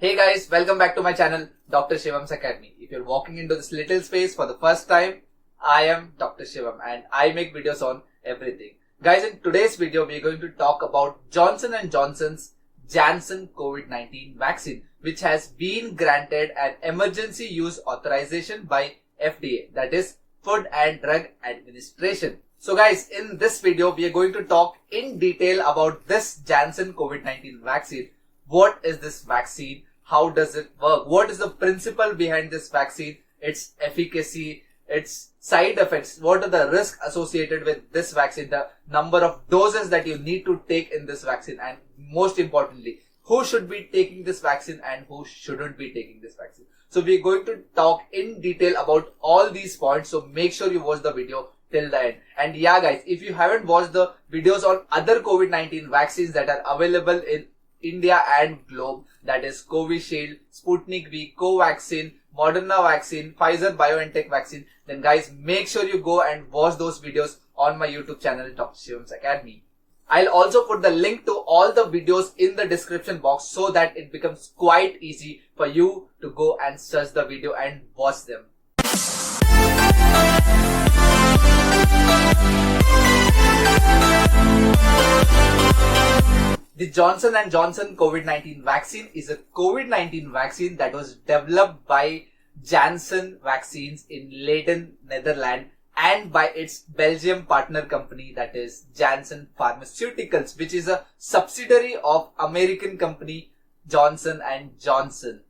Hey guys, welcome back to my channel, Dr. Shivam's Academy. If you're walking into this little space for the first time, I am Dr. Shivam and I make videos on everything. Guys, in today's video, we're going to talk about Johnson & Johnson's Janssen COVID-19 vaccine, which has been granted an emergency use authorization by FDA, that is Food and Drug Administration. So guys, in this video, we are going to talk in detail about this Janssen COVID-19 vaccine. What is this vaccine? How does it work? What is the principle behind this vaccine? Its efficacy, its side effects. What are the risks associated with this vaccine? The number of doses that you need to take in this vaccine. And most importantly, who should be taking this vaccine and who shouldn't be taking this vaccine. So we're going to talk in detail about all these points. So make sure you watch the video till the end. And yeah guys, if you haven't watched the videos on other COVID-19 vaccines that are available in India and globe, that is Covishield, Sputnik V, Covaxin, Moderna vaccine, Pfizer BioNTech vaccine, then guys make sure you go and watch those videos on my YouTube channel, Dr. Shivam's Academy. I'll also put the link to all the videos in the description box so that it becomes quite easy for you to go and search the video and watch them. The Johnson & Johnson COVID-19 vaccine is a COVID-19 vaccine that was developed by Janssen Vaccines in Leiden, Netherlands and by its Belgium partner company, that is Janssen Pharmaceuticals, which is a subsidiary of American company Johnson & Johnson.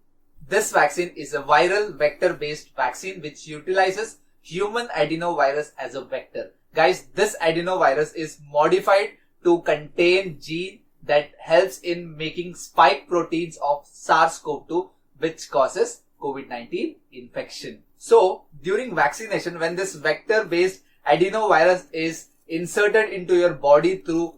This vaccine is a viral vector-based vaccine which utilizes human adenovirus as a vector. Guys, this adenovirus is modified to contain gene that helps in making spike proteins of SARS-CoV-2, which causes COVID-19 infection. So, during vaccination, when this vector-based adenovirus is inserted into your body through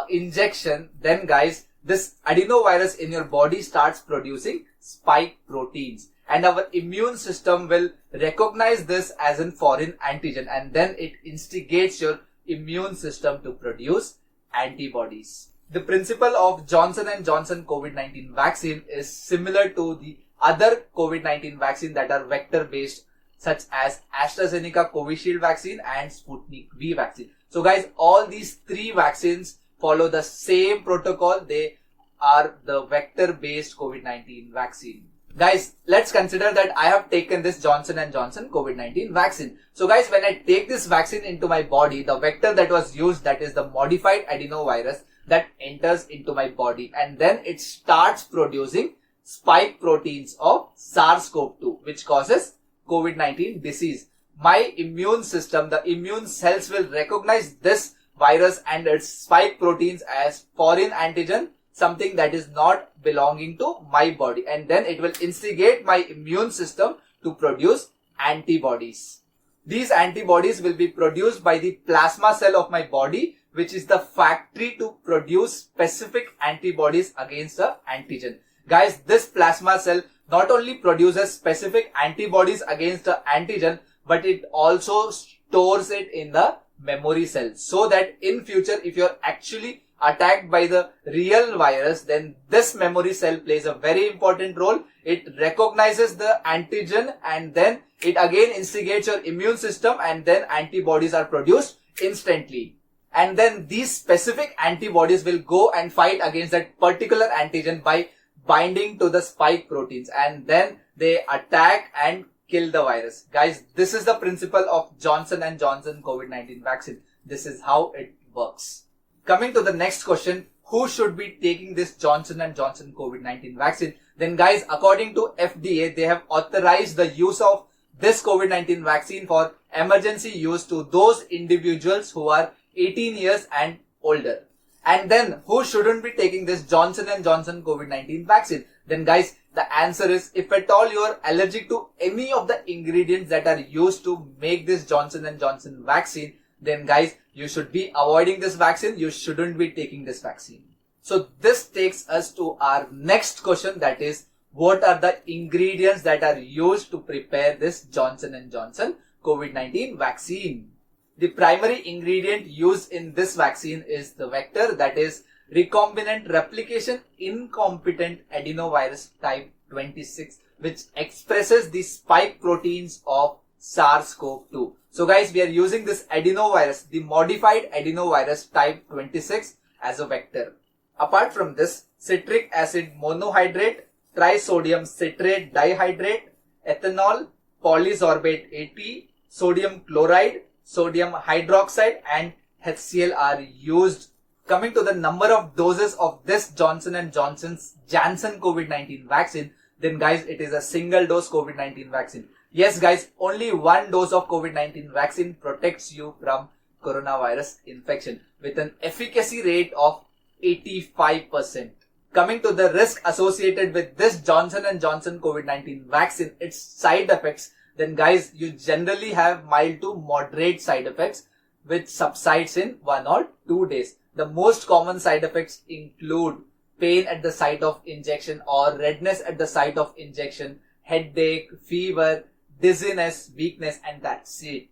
injection, then guys, this adenovirus in your body starts producing spike proteins. And our immune system will recognize this as a foreign antigen, and then it instigates your immune system to produce antibodies. The principle of Johnson & Johnson COVID-19 vaccine is similar to the other COVID-19 vaccine that are vector-based, such as AstraZeneca Covishield vaccine and Sputnik V vaccine. So guys, all these three vaccines follow the same protocol. They are the vector-based COVID-19 vaccine. Guys, let's consider that I have taken this Johnson & Johnson COVID-19 vaccine. So guys, when I take this vaccine into my body, the vector that was used, that is the modified adenovirus, that enters into my body and then it starts producing spike proteins of SARS-CoV-2, which causes COVID-19 disease. My immune system, the immune cells will recognize this virus and its spike proteins as foreign antigen, something that is not belonging to my body, and then it will instigate my immune system to produce antibodies. These antibodies will be produced by the plasma cell of my body, which is the factory to produce specific antibodies against the antigen. Guys, this plasma cell not only produces specific antibodies against the antigen, but it also stores it in the memory cell, so that in future, if you're actually attacked by the real virus, then this memory cell plays a very important role. It recognizes the antigen and then it again instigates your immune system, and then antibodies are produced instantly. And then these specific antibodies will go and fight against that particular antigen by binding to the spike proteins, and then they attack and kill the virus. Guys, this is the principle of Johnson & Johnson COVID-19 vaccine. This is how it works. Coming to the next question, who should be taking this Johnson & Johnson COVID-19 vaccine? Then guys, according to FDA, they have authorized the use of this COVID-19 vaccine for emergency use to those individuals who are 18 years and older. And then who shouldn't be taking this Johnson & Johnson COVID-19 vaccine? Then guys, the answer is, if at all you are allergic to any of the ingredients that are used to make this Johnson & Johnson vaccine, then guys, you should be avoiding this vaccine. You shouldn't be taking this vaccine. So this takes us to our next question, that is, what are the ingredients that are used to prepare this Johnson & Johnson COVID-19 vaccine? The primary ingredient used in this vaccine is the vector, that is recombinant replication incompetent adenovirus type 26, which expresses the spike proteins of SARS-CoV-2. So guys, we are using this adenovirus, the modified adenovirus type 26 as a vector. Apart from this, citric acid monohydrate, trisodium citrate dihydrate, ethanol, polysorbate 80, sodium chloride, sodium hydroxide and HCl are used. Coming to the number of doses of this Johnson & Johnson's Janssen COVID-19 vaccine, then guys, it is a single dose COVID-19 vaccine. Yes guys, only one dose of COVID-19 vaccine protects you from coronavirus infection with an efficacy rate of 85%. Coming to the risk associated with this Johnson & Johnson COVID-19 vaccine, its side effects, then guys, you generally have mild to moderate side effects which subsides in 1 or 2 days. The most common side effects include pain at the site of injection or redness at the site of injection, headache, fever, dizziness, weakness, and that's it.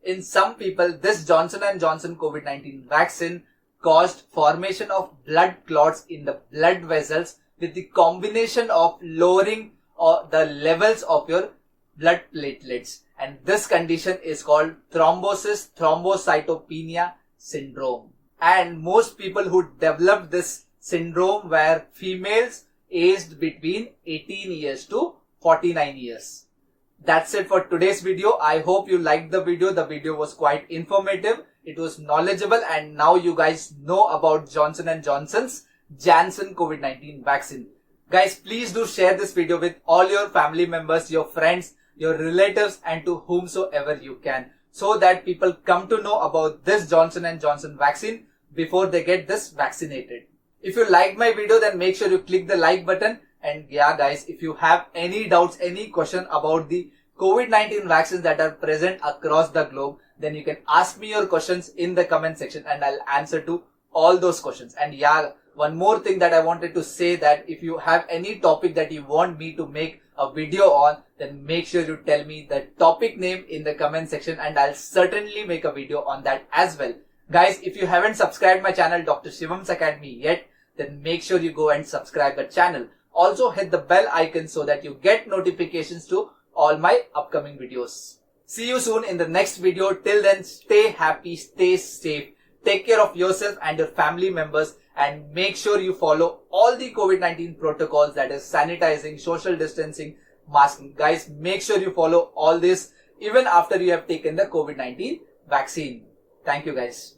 In some people, this Johnson & Johnson COVID-19 vaccine caused formation of blood clots in the blood vessels with the combination of lowering the levels of your blood platelets, and this condition is called thrombosis thrombocytopenia syndrome. And most people who developed this syndrome were females aged between 18 years to 49 years. That's it for today's video. I hope you liked the video. The video was quite informative. It was knowledgeable, and now you guys know about Johnson & Johnson's Janssen COVID-19 vaccine. Guys, please do share this video with all your family members, your friends, your relatives, and to whomsoever you can, so that people come to know about this Johnson & Johnson vaccine before they get this vaccinated. If you liked my video, then make sure you click the like button. And yeah guys, if you have any doubts, any question about the COVID-19 vaccines that are present across the globe, then you can ask me your questions in the comment section and I'll answer to all those questions. And yeah, one more thing that I wanted to say, that if you have any topic that you want me to make a video on, then make sure you tell me the topic name in the comment section and I'll certainly make a video on that as well. Guys, if you haven't subscribed my channel Dr. Shivam's Academy yet, then make sure you go and subscribe the channel. Also hit the bell icon so that you get notifications to all my upcoming videos. See you soon in the next video. Till then, stay happy, stay safe, take care of yourself and your family members, and make sure you follow all the COVID-19 protocols, that is sanitizing, social distancing, masking. Guys, make sure you follow all this even after you have taken the COVID-19 vaccine. Thank you guys.